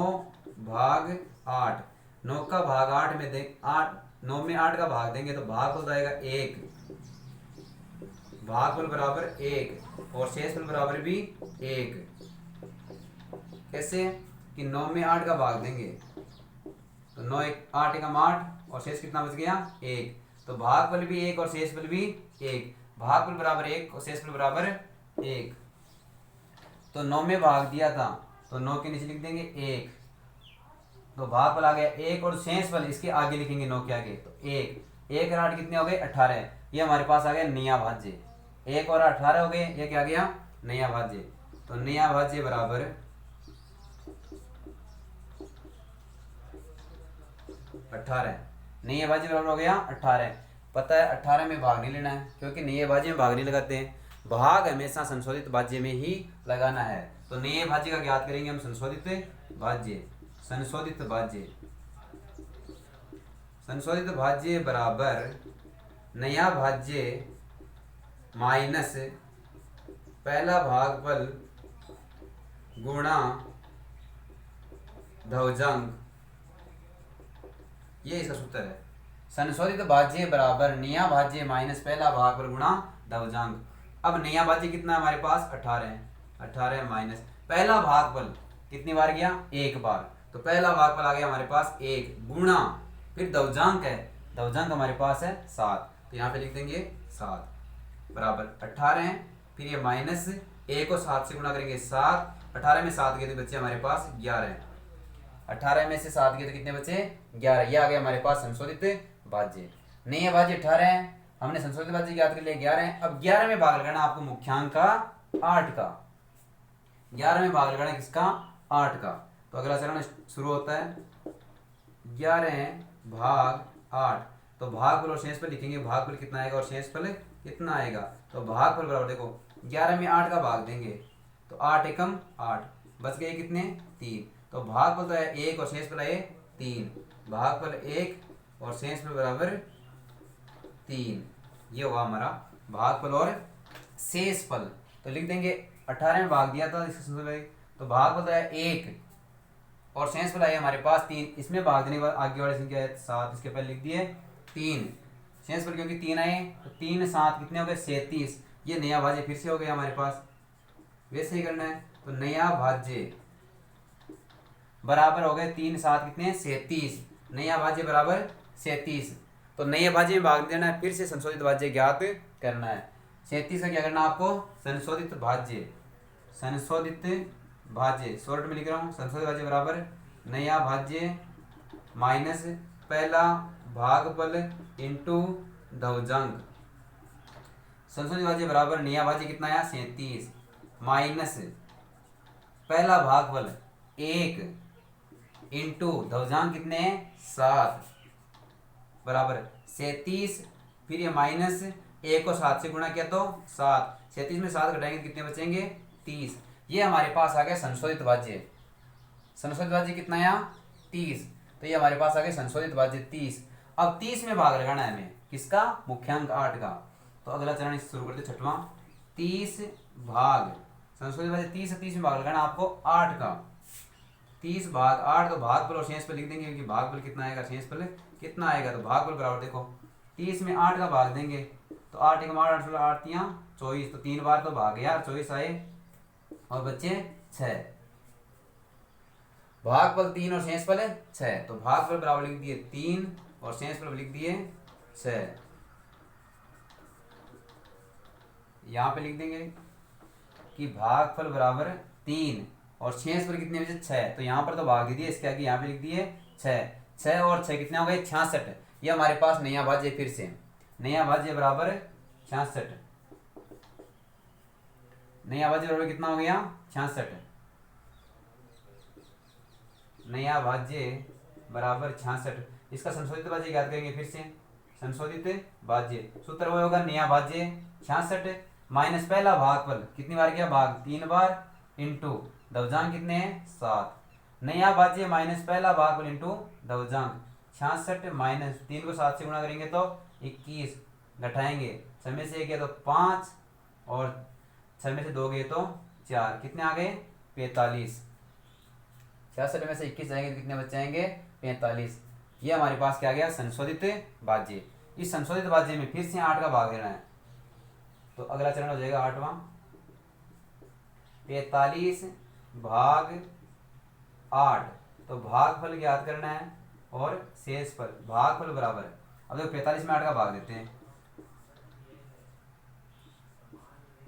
[SPEAKER 1] भाग 8, 9 का भाग 8 में दे 8, 9 में 8 का भाग देंगे तो भाग हो जाएगा 1, भागफल बराबर 1 और शेषफल बराबर भी 1। कैसे कि 9 में 8 का भाग देंगे तो 9 8 एकम 8 और शेष कितना बच गया 1, तो भागफल भी 1 और शेषफल भी 1। भागफल बराबर 1 और शेषफल बराबर 1। तो 9 में भाग दिया था तो 9 के नीचे लिख देंगे 1, तो भागफल आ गया 1 और शेषफल इसके आगे लिखेंगे 9 के आगे, तो 1 और 8 कितने हो गए 18। ये हमारे पास आ गया नया भाज्य, 1 और 18 हो गए, ये क्या आ गया नया भाज्य। तो नया भाज्य बराबर 18। नई भाज्य बराबर हो गया 18। पता है 18 में भाग नहीं लेना है, क्योंकि नई भाज्य में भाग नहीं लगाते हैं, भाग हमेशा संशोधित भाज्य में ही लगाना है। तो नई भाज्य का ज्ञात करेंगे हम संशोधित भाज्य। संशोधित भाज्य, संशोधित भाज्य बराबर नया भाज्य माइनस पहला भागफल गुणा ध्रुवजांक, ये इसका सूत्र है। संशोधित भाज्य बराबर नया भाज्य माइनस पहला भागफल गुणा ध्रुवजांक। अब नया भाज्य कितना है हमारे पास 18 है, 18 माइनस पहला भागफल कितनी बार गया, एक बार, तो पहला भागफल आ गया हमारे पास 1 गुणा, फिर ध्रुवजांक है, ध्रुवजांक हमारे पास है 7, तो यहाँ पे लिख देंगे 7 बराबर 18 है, फिर ये माइनस 1 को 7 से गुणा करेंगे 7, 18 में 7 गए तो बच्चे हमारे पास 11 है, 18 में से 7 गए तो कितने बचे 11, ये आ गया हमारे पास संशोधित भाज्य। नए भाज्य 18 है, हमने संशोधित भाज्य ज्ञात कर लिया 11 है। अब 11 में भाग लगाना आपको मुख्यांक का 8 का, 11 में भाग लगाना किसका 8 का। तो अगला चरण शुरू होता है 11 भाग 8, तो भागफल और शेषफल लिखेंगे, भागफल कितना आएगा और शेषफल कितना आएगा। तो भागफल बराबर देखो 11 में 8 का भाग देंगे तो 8 एकम 8, बच गए कितने 3, तो भागफल तो है 1 और शेषफल है 3, भागफल 1 और शेषफल बराबर 3, ये हुआ हमारा भागफल और शेषफल। तो लिख देंगे 18 में भाग दिया था तो भागफल तो है 1 और शेषफल है हमारे पास 3, इसमें भाग देने के बाद आगे वाली संख्या है 7, इसके पहले लिख दिए 3, शेषफल क्योंकि 3 आए तो 3 7 कितने हो गए 37, ये नया भाज्य फिर से हो गया हमारे पास, वैसे ही करना है। तो नया भाज्य बराबर हो गए 3 7 कितने 37, नया भाज्य बराबर 37, तो नए भाज्य में भाग देना है, फिर से संशोधित भाज्य ज्ञात करना है। 37 का क्या करना है आपको संशोधित भाज्य, संशोधित भाज्य शॉर्ट में लिख रहा हूँ, संशोधित भाज्य बराबर नया भाज्य माइनस पहला भागफल इंटू ध्रुवजांक। संशोधित भाज्य बराबर नया भाज्य कितना आया 37 माइनस पहला भागफल 1 इंटू ध्रुवजांक कितने हैं 7 बराबर 37, फिर ये माइनस 1 को 7 से गुणा किया तो 7, 37 में 7 घटाएंगे तो कितने बचेंगे 30, ये हमारे पास आ गया संशोधित भाज्य। संशोधित भाज्य कितना आया 30, तो ये हमारे पास आ गया संशोधित भाज्य 30। अब 30 में भाग लगाना है हमें किसका मुख्यांक 8 का, तो अगला चरण शुरू करते छठवां 30 भाग संशोधित भाज्य 30 है, 30 में भाग लगाना आपको 8 का, 30 भाग 8, तो भागफल और शेषफल लिख देंगे, क्योंकि भागफल कितना आएगा शेषफल कितना आएगा, तो भागफल बराबर देखो 30 में 8 का भाग देंगे तो 8 एक 8 8 8 24, तो 3 बार तो भाग गया 24 आए और बच्चे 6, भागफल 3 और शेषफल 6, तो भागफल बराबर लिख दिए 3 और शेषफल लिख दिए 6, यहाँ पे लिख देंगे कि भागफल बराबर 3 और शेषफल कितने बचे 6, तो यहाँ पर तो भाग दे दिए, इसके आगे यहाँ पे लिख दिए 6, 6 और 6 कितने हो गए 66, ये हमारे पास नया भाज्य फिर से नया भाज्य बराबर 66, नया भाज्य बराबर कितना हो गया 66, नया भाज्य बराबर 66, इसका संशोधित भाज्य याद करेंगे फिर से, संशोधित भाज्य सूत्र वो होगा नया भाज्य 66 माइनस पहला भागफल कितनी बार गया भाग 3 बार इंटू ध्रुवजांक कितने हैं 7, नया भाज्य माइनस पहला भागफल इंटू ध्रुवजांक 66 माइनस 3 को 7 से गुणा करेंगे तो 21, घटाएंगे 6 में से 1 गया तो 5 और 6 में से 2 गए तो 4, कितने आ गए 45, 66 में से 21 जाएंगे तो कितने बच जाएंगे 45, ये हमारे पास क्या गया संशोधित भाज्य। इस संशोधित भाज्य में फिर से 8 का भाग देना है, तो अगला चरण हो जाएगा 8वां 45 भाग 8, तो भागफल ज्ञात करना है और शेषफल, भागफल बराबर अब देखो 45 में 8 का भाग देते हैं,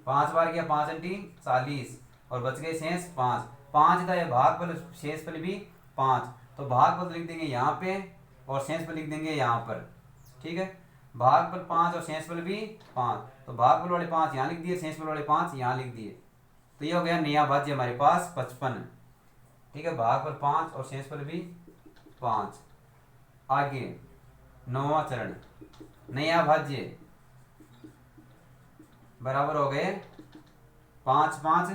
[SPEAKER 1] 5 बार किया 5 अंटी 40 और बच गए शेष 5, 5 था ये भागफल शेषफल भी 5, तो भागफल लिख देंगे यहाँ पे और शेषफल लिख देंगे यहाँ पर, ठीक है, भागफल 5 और शेषफल भी 5, तो भागफल वाले 5 यहाँ लिख दिए, शेषफल वाले 5 यहाँ लिख दिए, तो ये हो गया नया भाज्य हमारे पास 55, ठीक है, भागफल 5 और शेषफल भी 5, आगे 9वां चरण, नया भाज्य बराबर हो गए 5 5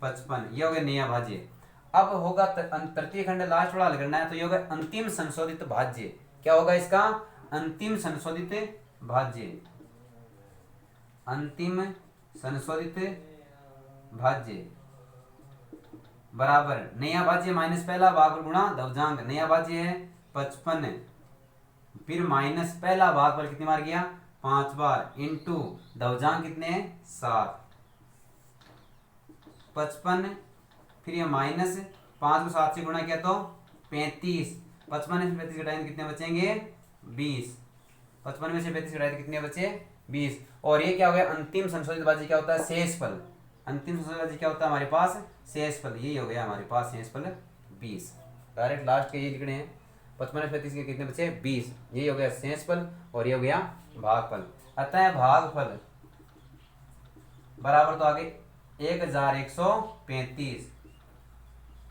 [SPEAKER 1] 55, ये हो गए नया भाज्य। अब होगा तृतीय खंड लास्ट वाला हल करना है, तो ये होगा अंतिम संशोधित भाज्य। क्या होगा इसका? अंतिम संशोधित भाज्य, अंतिम संशोधित भाज्य बराबर नया भाज्य माइनस पहला भाग गुणा दवजांग। नया भाज्य है 55, फिर माइनस पहला भाग पर कितनी बार गया? 5 बार, इंटू दवजांग कितने हैं? 7। 55, फिर ये माइनस 5 को 7 से गुणा किया तो 35। 55 में से 35 घटाएंगे कितने बचेंगे? 20। 55 में से 35 घटाए तो कितने बचे? 20। और ये क्या हो गया? अंतिम संशोधित भाज्य क्या होता है? शेषफल। अंतिम संशोधित भाज्य क्या होता है हमारे पास? शेषफल। यही हो गया हमारे पास शेषफल 20। डायरेक्ट लास्ट के ये लिखने हैं। 55 में 35 के कितने बचे? 20। यही हो गया शेषफल और ये हो गया भागफल। अतः भागफल बराबर तो आगे 1135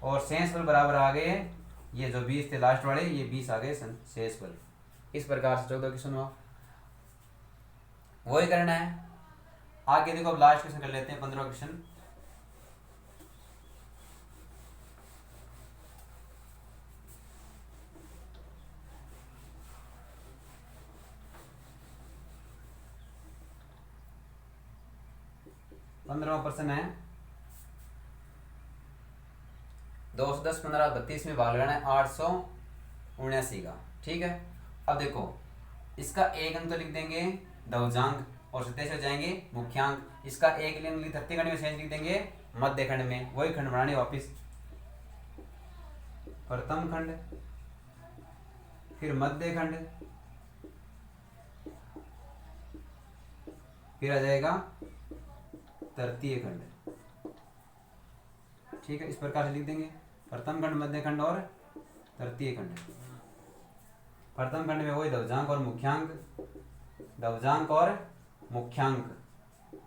[SPEAKER 1] और शेषफल बराबर आ गए, ये जो 20 थे लास्ट वाले, ये 20 आ गए शेषफल। इस प्रकार से 14 क्वेश्चन हुआ, वही करना है। आगे देखो अब लास्ट क्वेश्चन कर लेते हैं, 15 क्वेश्चन। पंद्रहवां प्रश्न है 210 15 32 में भाग लेना है 879 का। ठीक है, अब देखो इसका एक अंक तो लिख देंगे दवजांग और 27 हो जाएंगे मुख्यांक। इसका एक अंक तृतीय खंड में शेष लिख देंगे मध्य खंड में। वही खंड बनाने वापिस, प्रथम खंड, फिर मध्य खंड, फिर आ जाएगा तृतीय खंड। ठीक है, इस प्रकार से लिख देंगे प्रथम खंड, मध्य खंड और तृतीय खंड। प्रथम खंड में वही दवजांक और मुख्यांक, दवजांक और मुख्यांक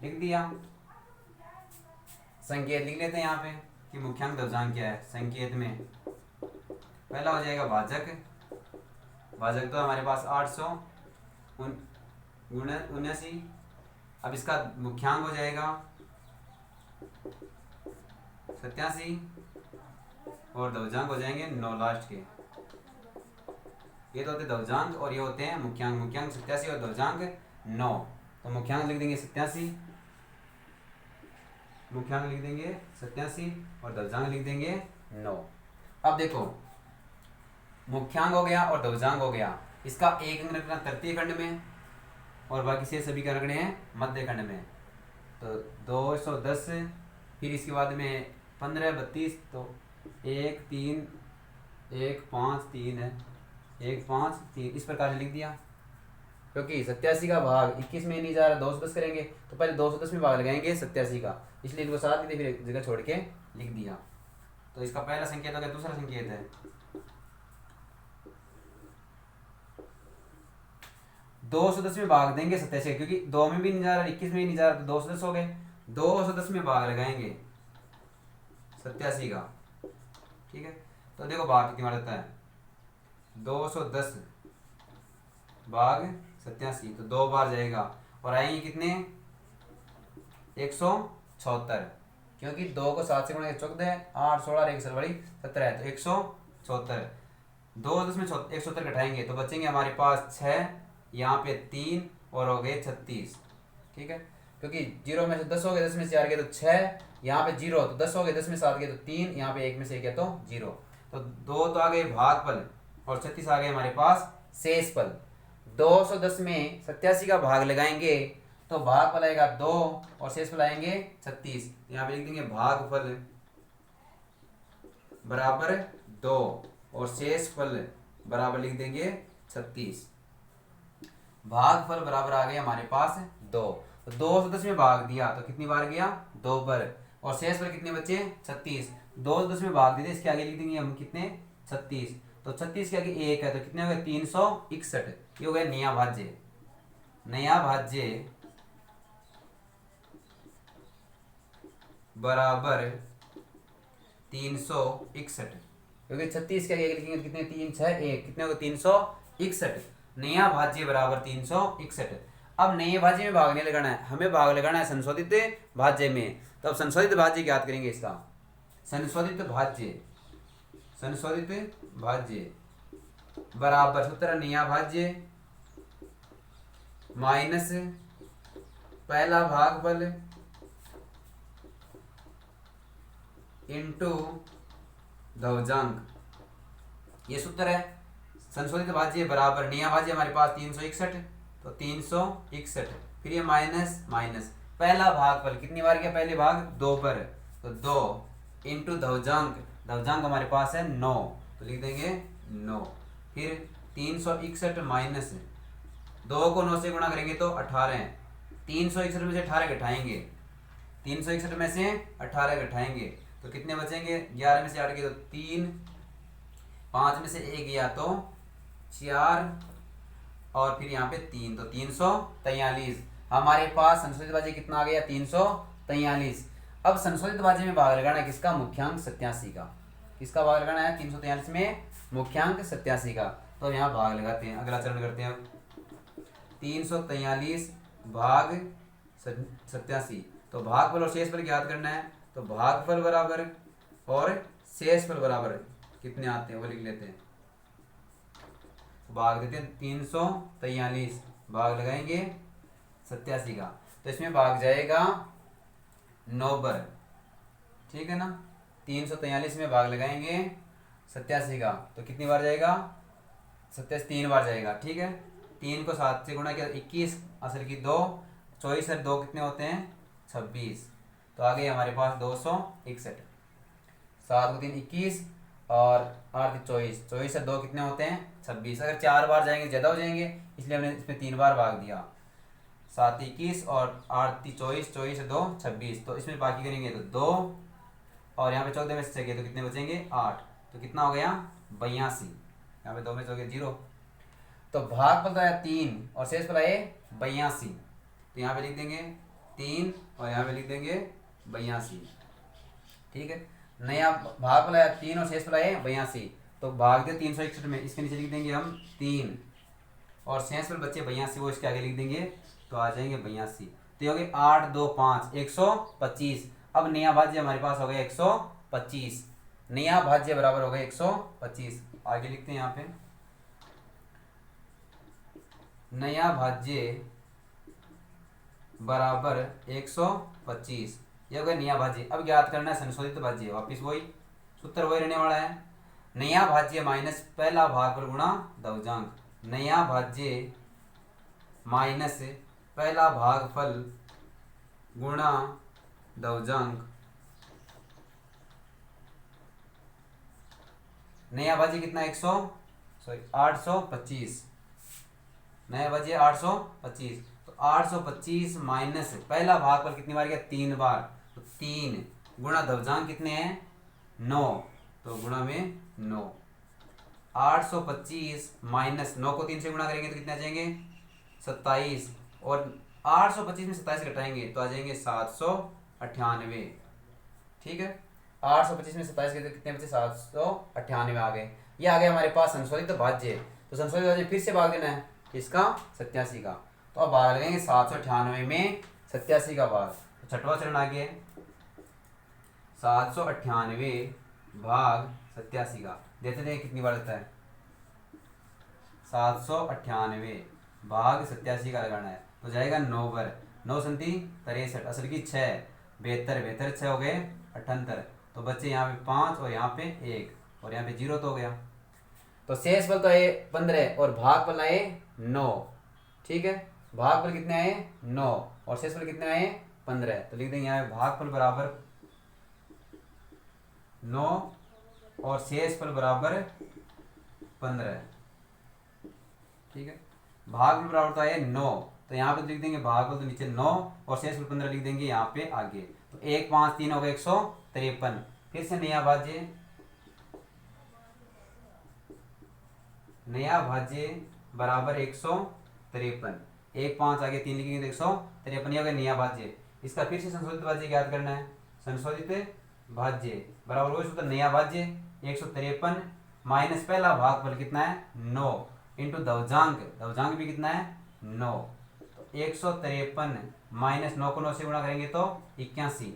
[SPEAKER 1] लिख दिया। संकेत लिख लेते हैं यहाँ पे कि मुख्यांक दवजांक क्या है। संकेत में पहला हो जाएगा भाजक। भाजक तो हमारे पास 879। अब इसका मुख्यांक हो जाएगा 87 और दवजांक हो जाएंगे 9 लास्ट के। ये तो होते दवजांक और ये होते हैं मुख्यांक। मुख्यांक 87 और दवजांक 9, तो मुख्यांक लिख देंगे 87, मुख्यांक लिख देंगे 87 और दवजांक लिख देंगे 9। अब देखो मुख्यांक हो गया और दवजांक हो गया, इसका एक अंक रखना तृतीय खंड में और बाकी से सभी का रखने हैं मध्य खंड में। तो 210, फिर इसके बाद में 15 32, तो 1 3 1 5 3 है, 1 5 3 इस प्रकार से लिख दिया। क्योंकि 87 का भाग 21 में नहीं जा रहा, 210 करेंगे तो पहले 210 में भाग लगाएंगे 87 का, इसलिए इनको साथ लिख दिया, फिर एक जगह छोड़ के लिख दिया। तो इसका पहला संकेत हो गया। दूसरा संकेत है 210 में भाग देंगे 87, क्योंकि 2 में भी नहीं जा रहा, 21 में भी नहीं जा रहा, तो 210 हो गए। 210 में भाग लगाएंगे 87 का। ठीक है, तो देखो भाग कितनी बार आता है? 210 भाग 87, तो 2 बार जाएगा और आएंगे कितने? 174, क्योंकि 2 को 7 से गुणा 14, 8 16 और 1 सरवड़ी 17 है, तो 174। 210 में 174 घटाएंगे तो बचेंगे हमारे पास 6, यहाँ पे 3 और हो गए 36। ठीक है, क्योंकि 0 में से 10 हो गए, 10 में से 4 गए तो 6, यहाँ पे 0 तो 10 हो गए, 10 में 7 गए तो 3, यहाँ पे 1 में से गया तो 0। तो 2 तो आ गए भागफल और 36 आ गए हमारे पास शेषफल। 210 में 87 का भाग लगाएंगे तो भागफल आएगा 2 और शेषफल आएंगे 36। यहाँ पे लिख देंगे भागफल बराबर 2 और शेषफल बराबर लिख देंगे 36। भागफल बराबर आ गया हमारे पास 2। तो 210 में भाग दिया तो कितनी बार गया? 2 बार, और शेषफल कितने बचे? 36। 210 में भाग दिए, इसके आगे लिख देंगे हम कितने? 36। तो 36 के आगे 1 है तो कितने हो गए? 361। ये हो गया नया भाज्य। नया भाज्य बराबर 361, क्योंकि 36 के आगे लिखेंगे कितने? 3 6 1, कितने हो गए? 61, नया भाज्य बराबर 361। अब नए भाज्य में भाग नहीं लगाना है, हमें भाग लगाना है संशोधित भाज्य में। तो अब संशोधित भाज्य ज्ञात करेंगे इसका। संशोधित भाज्य बराबर सूत्र नया भाज्य माइनस पहला भागफल इंटू धवजांक, ये सूत्र है। संशोधित भाज्य बराबर नया भाज्य हमारे पास 361, तो 361, फिर ये माइनस माइनस पहला भागफल कितनी बार किया, पहले भाग 2 पर, तो 2 इंटू धवजांक, धवजांक हमारे पास है 9, तो लिख देंगे 9। फिर 361 माइनस 2 को 9 से गुणा करेंगे तो 18, 361 में से 18 घटाएंगे, 361 में से 18 घटाएंगे तो कितने बचेंगे, 11 में से 8 गए तो 3, 5 में से 1 गया तो 4 और फिर यहाँ पे 3, तो 343। हमारे पास संशोधित भाज्य कितना आ गया, 343। अब संशोधित भाज्य में भाग लगाना है किसका, मुख्यांक 87 का। किसका भाग लगाना है, 343 में मुख्यांक 87 का। तो यहाँ भाग लगाते हैं, अगला चरण करते हैं। अब 343 भाग 87, तो भागफल और शेषफल ज्ञात करना है। तो भागफल बराबर और शेषफल बराबर कितने आते हैं वो लिख लेते हैं। भाग देते हैं 343, भाग लगाएंगे 87 का, तो इसमें भाग जाएगा 9 पर, ठीक है ना। 343 में भाग लगाएंगे 87 का, तो कितनी बार जाएगा, 87 3 बार जाएगा, ठीक है। 3 को 7 से गुणा किया 21, असल की 2, 24 और 2 कितने होते हैं 26, तो आ गए हमारे पास 261। 7 को 3 21 और 8 24, 24 और 2 कितने होते हैं 26। अगर 4 बार जाएंगे ज़्यादा हो जाएंगे, इसलिए हमने इसमें 3 बार भाग दिया। 7 21 और 8 24, 24 और 2 26, तो इसमें बाकी करेंगे तो 2 और यहाँ पे 14 में से गए तो कितने बचेंगे 8, तो कितना हो गया 82। यहाँ पे 2 में से हो गया 0, तो भागफल तो आया 3 और शेषफल आए 82, तो यहाँ पे लिख देंगे 3 और यहाँ पे लिख देंगे 82, ठीक है। नया भागफल आया 3 और शेषफल आए 82, तो भाग दे 361 में, इसके नीचे लिख देंगे हम 3 और शेषफल बच्चे 82, वो इसके आगे लिख देंगे तो आ जाएंगे 82। तो ये हो गए 8 2 5 125। अब नया भाज्य हमारे पास हो गया 125, नया भाज्य बराबर हो गया 125। आगे लिखते हैं यहाँ पे नया भाज्य बराबर 125, ये हो गया नया भाज्य। अब ज्ञात करना है संशोधित भाज्य, वापिस वही सूत्र वही रहने वाला है। नया भाज्य माइनस पहला भागफल गुणा धवजांक, नया भाज्य माइनस पहला भागफल गुणा धवजांक, नया भाज्य कितना 825, नया भाज्य 825, तो 825 माइनस पहला भागफल कितनी बार गया 3 बार, तो 3 गुणा धवजांक कितने हैं 9, तो गुणा में 9। 825 माइनस 9 को 3 से गुणा करेंगे तो कितने आ जाएंगे 27, और 825 में 27 घटाएंगे तो आ जाएंगे 798, ठीक है। 825 में 27 के तो कितने बचे 798 आ गए। ये आ गए हमारे पास संशोधित भाज्य। तो संशोधित भाज्य फिर से भाग देना है इसका 87 का, तो अब भाग लगेंगे 798 में 87 का भाग, तो छठवां चरण आ गया 798 भाग 87 का। देते थे कितनी बार देता है 798 भाग 87 का लगाना है, तो जाएगा 9 पर, 9 संती 63, असल की 6, 72 6 हो गए 78, तो बच्चे यहाँ पे 5 और यहाँ पे 1 और यहाँ पे 0 तो हो गया। तो शेषफल तो आए 15 और भागफल आए 9, ठीक है। भागफल कितने आए 9 और शेषफल कितने आए 15, तो लिख देंगे यहाँ पे भागफल बराबर 9 और शेषफल बराबर 15, ठीक है। भागफल बराबर तो आए 9, तो यहाँ पे लिख देंगे भागफल तो नीचे 9 और शेषफल 15 लिख देंगे यहाँ पे आगे, तो 1 5 3 हो गए 153। फिर से नया भाज्य, नया भाज्य बराबर 153, 1 5 आगे 3 लिखेंगे तो 153, ये हो गया नया भाज्य। इसका फिर से संशोधित भाज्य ज्ञात करना है। संशोधित भाज्य बराबर वही सूत्र नया भाज्य 153 माइनस पहला भागफल कितना है 9 इंटू दवजांक, दवजांक भी कितना है 9, तो 153 माइनस 9 को 9 से गुणा करेंगे तो 81,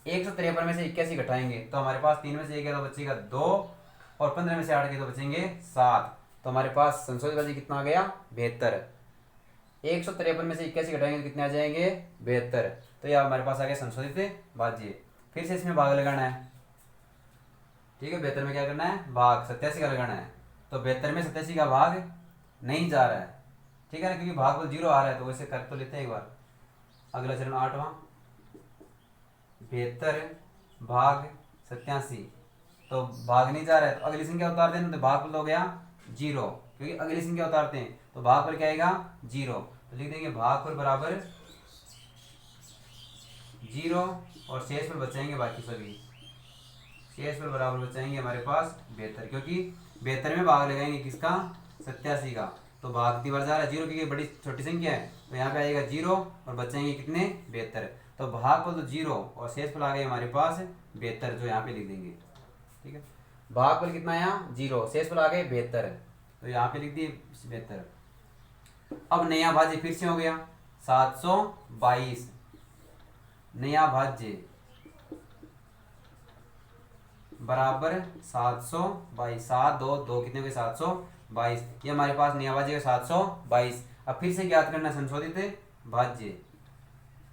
[SPEAKER 1] 153 में से 81 घटाएंगे तो हमारे पास 3 में से 1 गया तो बचेगा 2, और 15 में से 8 गए तो बचेंगे 7, तो हमारे पास संशोधित भाज्य कितना आ गया 72। 153 में से 81 घटाएंगे तो कितने आ जाएंगे 72, तो यह हमारे पास आ गया संशोधित भाज्य। फिर से इसमें भाग लगाना है, ठीक है, 72 में क्या करना है भाग 87 का लगाना है, तो 72 में 87 का भाग नहीं जा रहा है, ठीक है ना, क्योंकि भाग को 0 आ रहा है, तो वैसे कर तो लेते हैं एक बार। अगला चरण 8वां, 72 भाग 87, तो भाग नहीं जा रहा है तो अगली संख्या उतारते हैं तो भागफल हो गया 0, क्योंकि अगली संख्या उतारते हैं तो भागफल क्या आएगा 0, तो लिख देंगे भागफल बराबर 0 और शेषफल बचाएंगे बाकी सभी, शेषफल बराबर बचाएंगे हमारे पास 72, क्योंकि 72 में भाग लगाएंगे किसका 87 का, तो भाग कितनी बार जा रहा है 0, क्योंकि बड़ी छोटी संख्या है, तो यहाँ पे आएगा 0 और बचाएंगे कितने 72, तो भागफल तो 0 और शेषफल आ गए हमारे पास 72, जो यहाँ पे लिख देंगे, ठीक है। भागफल कितना आया 0, शेषफल आ गए 72, तो यहाँ पे लिख दिए 72। अब नया भाज्य फिर से हो गया 722, नया भाज्य बराबर 722, 7 2 2 कितने हो गए 722, ये हमारे पास नया भाज्य 722। अब फिर से ज्ञात करना संशोधित भाज्य,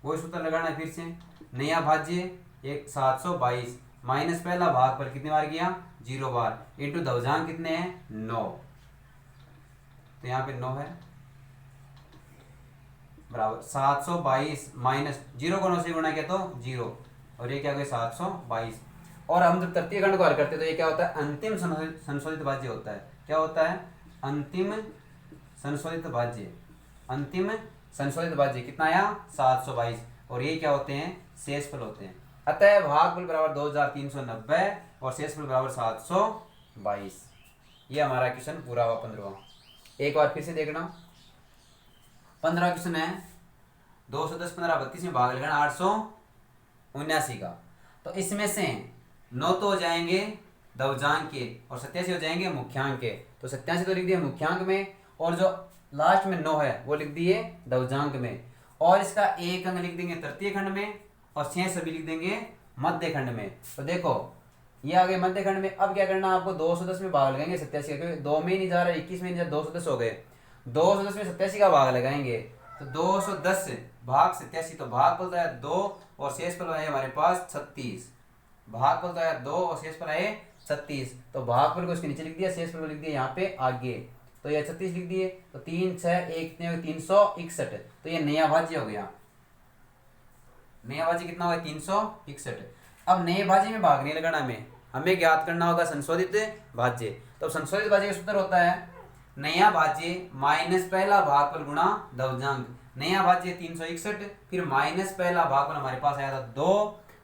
[SPEAKER 1] वो सूत्र लगाना है फिर से, नया भाज्य एक 722 माइनस पहला भाग पर कितने बार किया 0 बार, इंटू दवजांक कितने हैं 9, तो यहाँ पे 9 है बराबर 722 माइनस 0 को 9 से गुणा किया तो 0, और ये क्या हो गया 722। और हम जब तृतीय खंड को हल करते हैं तो ये क्या होता है अंतिम संशोधित भाज्य होता है, क्या होता है अंतिम संशोधित भाज्य, अंतिम संशोधित भाज्य कितना आया 722, और ये क्या होते हैं शेषफल होते हैं। अतः भागफल बराबर 2390 और शेषफल बराबर 722। ये हमारा क्वेश्चन पूरा हुआ 15वां। एक बार फिर से देखना, 15वां क्वेश्चन है 210 15 32 में भाग लगाना 879 का, तो इसमें से 9 तो हो जाएंगे दवजांक के और 87 हो जाएंगे मुख्यांक के, तो 87 तो लिख दिए मुख्यांक में, और जो लास्ट में 9 है वो लिख दिए दवजांक में, और इसका एक अंक लिख देंगे तृतीय खंड में और शेष सभी लिख देंगे मध्य खंड में। तो देखो ये आ गए मध्य खंड में। अब क्या करना आपको 210 में भाग लगाएंगे 87 का, क्योंकि 2 में ही नहीं जा रहा 21 में नहीं जा, 210 हो गए, 210 में 87 का भाग लगाएंगे तो 210 भाग 87, तो भागफल तो आया 2 और शेषफल आए हमारे पास 36, भागफल तो आया 2 और शेषफल आए 36, तो भागफल को इसके नीचे लिख दिया, शेषफल को लिख दिया यहाँ पे आगे, तो ये 36 लिख दिए, तो 3 6 1 361, तो ये नया भाज्य हो गया, नया भाज्य कितना होगा 361। अब नए भाज्य में भाग नहीं लगाना हमें ज्ञात करना होगा संशोधित भाज्य। तो संशोधित भाज्य का सूत्र होता है नया भाज्य माइनस पहला भागफल गुणा दवजांक, नया भाज्य 361 फिर माइनस पहला भागफल हमारे पास आया था 2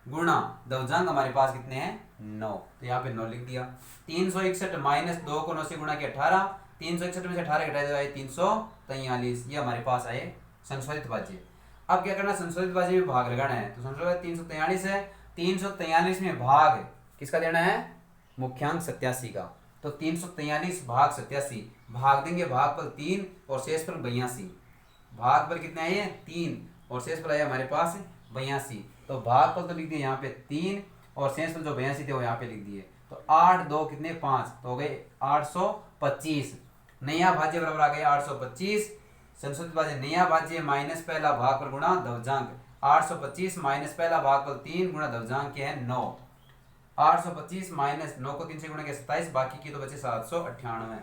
[SPEAKER 1] गुणा दवजांक हमारे पास कितने हैं 9, तो यहाँ पे 9 लिख दिया। 361 माइनस 2 को 9 से गुणा किया 18, 361 में से 18 घटाया जाए 343, ये हमारे पास आए संशोधित भाज्य। अब क्या करना संशोधित भाज्य में भाग लगाना है, तो संशोधित 343 है, 343 में भाग किसका देना है मुख्यांक 87 का, तो 343 भाग 87 भाग देंगे, भागफल 3 और शेषफल 82, भागफल कितने आए 3 और शेषफल आया हमारे पास 82, तो भागफल तो लिख दिए यहाँ पे 3 और शेषफल जो 82 थे वो यहाँ पे लिख दिए, तो 8 2 कितने 5, तो हो गए 825, नया भाज्य बराबर आ गया 825, संशोधित भाज्य नया भाज्य माइनस पहला भागफल गुणा दवजांक, 825 माइनस पहला भागफल 3 गुणा दवजांक के है 9, 825 माइनस 9 को 3 से गुणा किया 27, बाकी की तो बचे 798,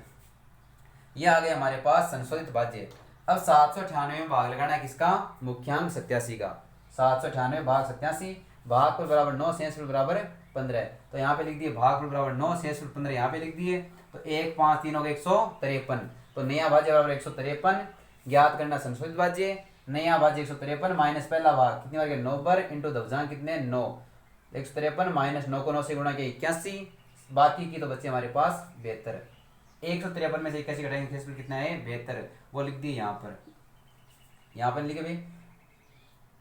[SPEAKER 1] ये आ गया हमारे पास संशोधित भाज्य। अब 798 में भाग लगाना है किसका मुख्यांक 87 का, 798 भाग 87, भागफल बराबर 9 शेषफल बराबर 15, तो यहाँ पे लिख दिए भागफल बराबर 9 शेषफल 15 यहाँ पे लिख दिए, तो 1 5 3 हो गए 153, तो नया भाज्य बराबर 153, ज्ञात करना संशोधित भाज्य, नया भाज्य 153 माइनस पहला भाग कितनी बार 9 बार इंटू दवजांक कितने 9, 153 माइनस 9 को 9 से गुणा किया 81, बाकी की तो बच्चे हमारे पास 72, 153 में से 81 घटाएंगे शेषफल कितना है 72, वो लिख दिए यहाँ पर लिखे भाई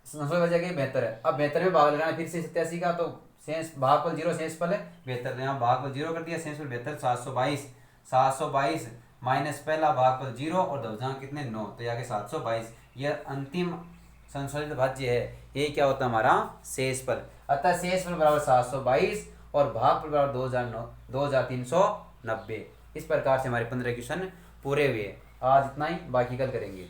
[SPEAKER 1] संशोधित भाज्य के 72 है। अब 72 में भाग लगाना फिर से 87 का, तो शेष भागफल 0 शेषफल है 72, यहाँ भागफल 0 कर दिया, शेषफल 72, 722 माइनस पहला भागफल 0 और दशमलव कितने 9, तो यहाँ के 722। यह अंतिम संशोधित भाज्य है। ये क्या होता है हमारा शेषफल। अतः शेषफल बराबर 722 और भागफल बराबर 2390। इस प्रकार से हमारे 15 क्वेश्चन पूरे हुए। आज इतना ही, बाकी कल करेंगे।